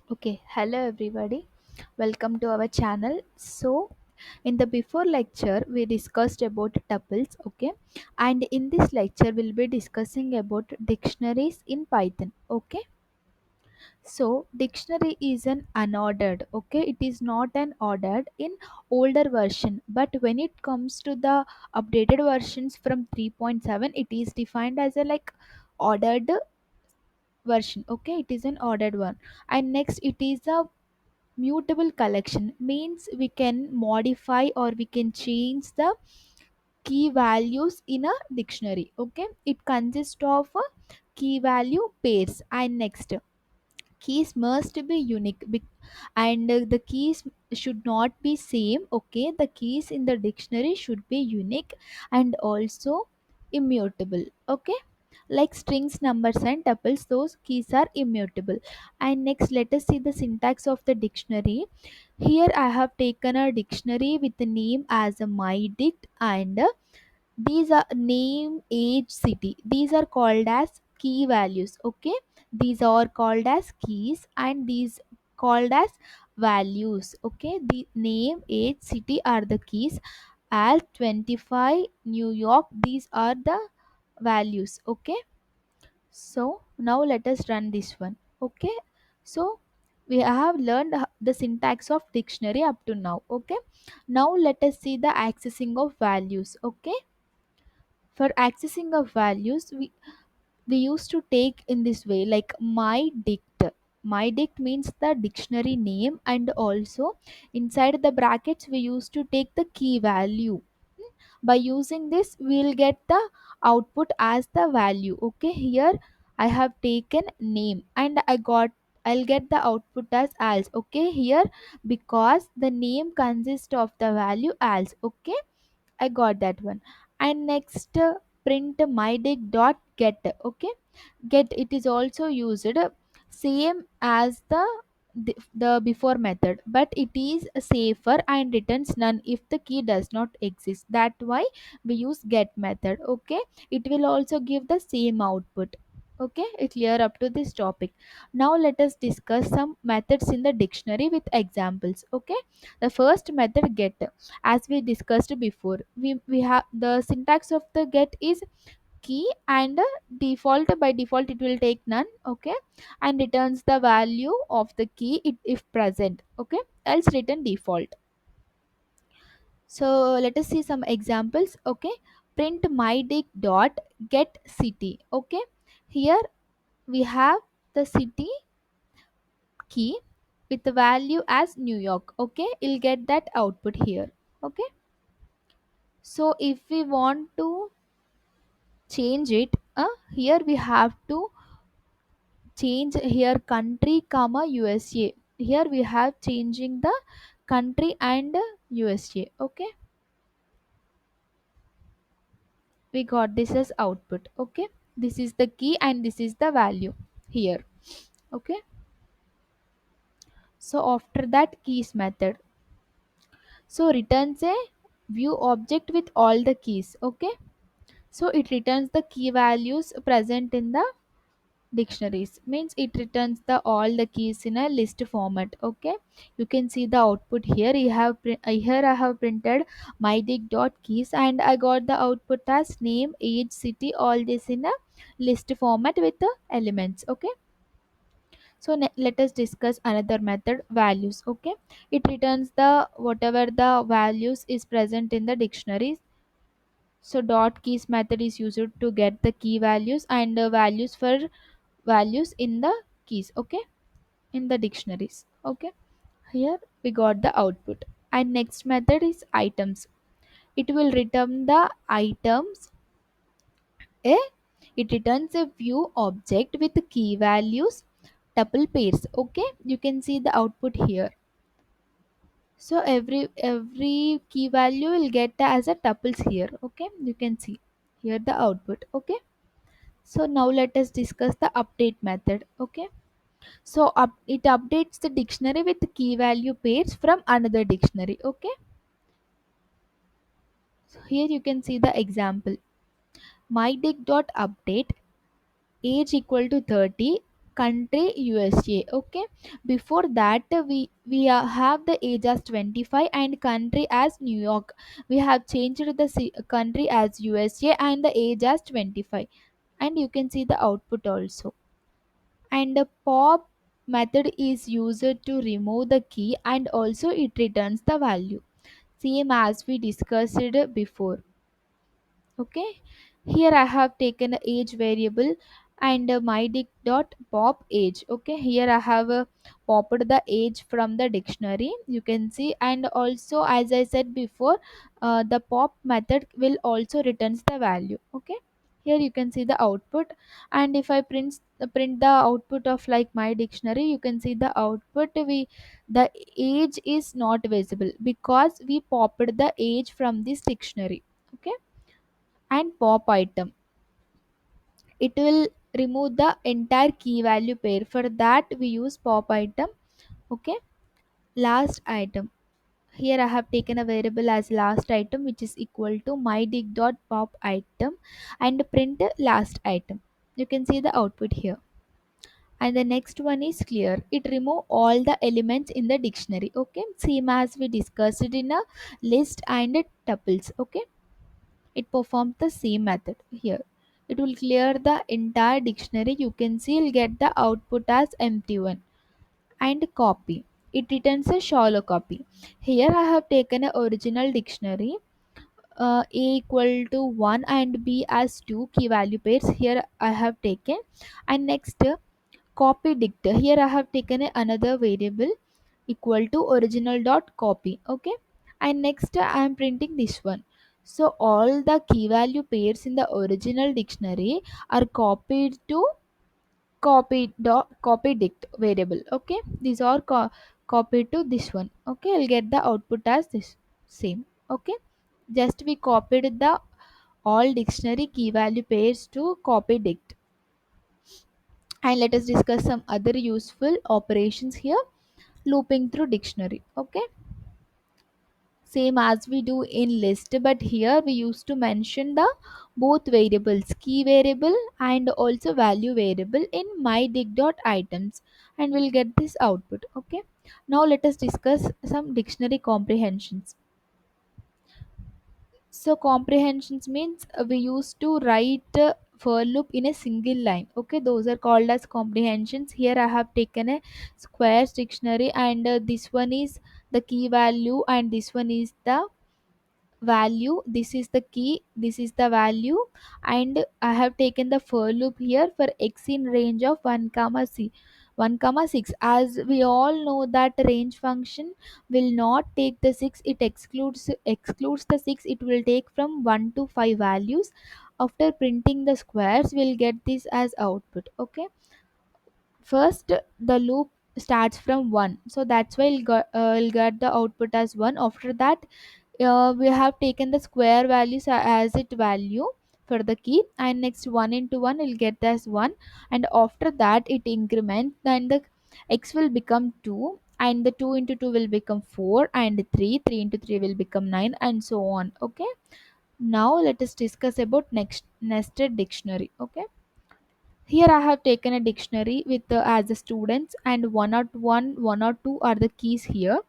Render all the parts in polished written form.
Okay, hello everybody. Welcome to our channel. So, in the before lecture, we discussed about tuples, okay? And in this lecture, we'll be discussing about dictionaries in Python, okay? So, dictionary is an unordered, okay? It is not an ordered in older version, but when it comes to the updated versions from 3.7, it is defined as a like ordered version, okay? It is an ordered one. And next, it is a mutable collection means we can modify or we can change the key values in a dictionary. Okay, it consists of key value pairs. And next, keys must be unique and the keys should not be same. Okay, the keys in the dictionary should be unique and also immutable. Okay, like strings, numbers and tuples, those keys are immutable. And next, let us see the syntax of the dictionary. Here I have taken a dictionary with the name as a my dict, and these are name, age, city, these are called as key values. Okay, these are called as keys and these called as values. Okay, the name, age, city are the keys, as 25 New York, these are the values. Okay, so now let us run this one. Okay, so we have learned the syntax of dictionary up to now. Okay, now let us see the accessing of values. Okay, for accessing of values, we used to take in this way, like my dict. My dict means the dictionary name, and also inside the brackets we used to take the key value. By using this we'll get the output as the value. Okay, here I have taken name and I'll get the output as als. Okay, here because the name consists of the value als. Okay, I got that one. And next, print mydic dot get. Okay, get, it is also used same as the before method, but it is safer and returns none if the key does not exist. That why we use get method. Okay, it will also give the same output. Okay, it clear up to this topic. Now let us discuss some methods in the dictionary with examples. Okay, the first method get. As we discussed before, we have the syntax of the get is key and default. By default it will take none. Okay, and returns the value of the key if present. Okay, else return default. So let us see some examples. Okay, print mydic dot get city. Okay, here we have the city key with the value as New York. Okay, you'll get that output here. Okay, so if we want to change it, here we have to change here country comma USA. Here we have changing the country and USA. Okay, we got this as output. Okay, this is the key and this is the value here. Okay, so after that keys method, so returns a view object with all the keys. Okay, so it returns the key values present in the dictionaries, means it returns the all the keys in a list format. Okay, you can see the output here. Here I have printed mydic dot keys and I got the output as name, age, city, all this in a list format with the elements. Okay, so let us discuss another method, values. Okay, it returns the whatever the values is present in the dictionaries. So dot keys method is used to get the key values and values for values in the keys. Okay, in the dictionaries. Okay, here we got the output. And next method is items. It will return the items. A, it returns a view object with key values tuple pairs. Okay, you can see the output here. So every key value will get as a tuples here. Okay, you can see here the output. Okay, so now let us discuss the update method. Okay, so it updates the dictionary with key value pairs from another dictionary. Okay, so here you can see the example. Mydic dot update age equal to 30, country USA. Okay, before that we have the age as 25 and country as New York. We have changed the country as USA and the age as 25, and you can see the output also. And the pop method is used to remove the key and also it returns the value, same as we discussed before. Okay, here I have taken a age variable and my dict dot pop age. Okay, here I have popped the age from the dictionary, you can see. And also, as I said before, the pop method will also returns the value. Okay, here you can see the output. And if I print the output of like my dictionary, you can see the output. The age is not visible because we popped the age from this dictionary. Okay, and pop item, it will remove the entire key value pair. For that we use pop item. Okay, last item, here I have taken a variable as last item which is equal to my dig dot pop item and print the last item. You can see the output here. And the next one is clear, it remove all the elements in the dictionary. Okay, same as we discussed it in a list and tuples. Okay, it performs the same method here. It will clear the entire dictionary. You can see you'll get the output as empty one. And copy, it returns a shallow copy. Here I have taken a original dictionary, a equal to 1 and b as 2 key value pairs. Here I have taken. And next, copy dict, here I have taken another variable equal to original dot copy. Okay, and next I am printing this one. So all the key value pairs in the original dictionary are copied to copy dict variable. Okay, these are copied to this one. Okay, I'll get the output as this same. Okay, just we copied the all dictionary key value pairs to copy dict. And let us discuss some other useful operations here. Looping through dictionary. Okay, same as we do in list, but here we used to mention the both variables, key variable and also value variable in my dig dot items, and we'll get this output. Okay, now let us discuss some dictionary comprehensions. So comprehensions means we used to write for loop in a single line. Okay, those are called as comprehensions. Here I have taken a squares dictionary, and this one is the key value and this one is the value. This is the key, this is the value. And I have taken the for loop here for x in range of 1 comma c 1 comma 6. As we all know that range function will not take the 6, it excludes the 6. It will take from 1 to 5 values. After printing the squares, we'll get this as output. Okay, first the loop starts from 1, so that's why you'll get the output as 1. After that, we have taken the square values as it value for the key, and next 1 into 1 will get as 1. And after that it increments, then the x will become 2, and the 2 into 2 will become 4, and 3 into 3 will become 9, and so on. Okay, now let us discuss about next nested dictionary. Okay, here I have taken a dictionary with as the students, and 101 102 are the keys here.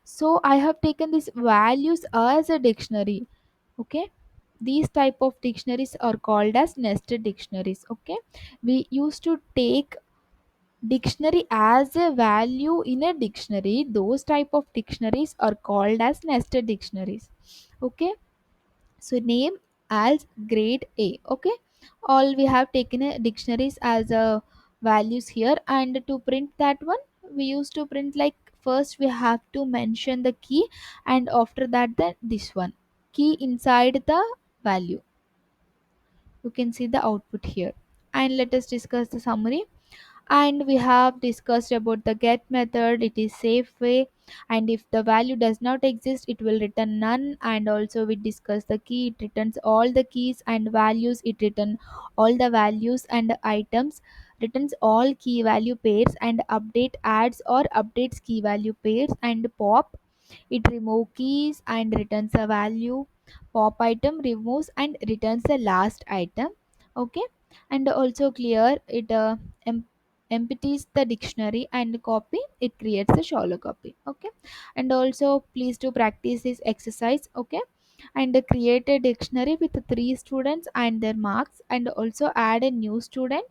So I have taken these values as a dictionary. Okay, these type of dictionaries are called as nested dictionaries. Okay, we used to take dictionary as a value in a dictionary. Those type of dictionaries are called as nested dictionaries. Okay, so name as grade A. Okay, all we have taken a dictionaries as a values here. And to print that one, we used to print like, first we have to mention the key, and after that then this one key inside the value. You can see the output here. And let us discuss the summary. And we have discussed about the get method, it is safe way. And if the value does not exist, it will return none. And also we discuss the key, it returns all the keys. And values, it return all the values and items. Returns all key value pairs. And update adds or updates key value pairs. And pop, it remove keys and returns a value. Pop item removes and returns the last item. Okay, and also clear, it empties the dictionary and copy, it creates a shallow copy. Okay, and also please to practice this exercise. Okay, and create a dictionary with three students and their marks, and also add a new student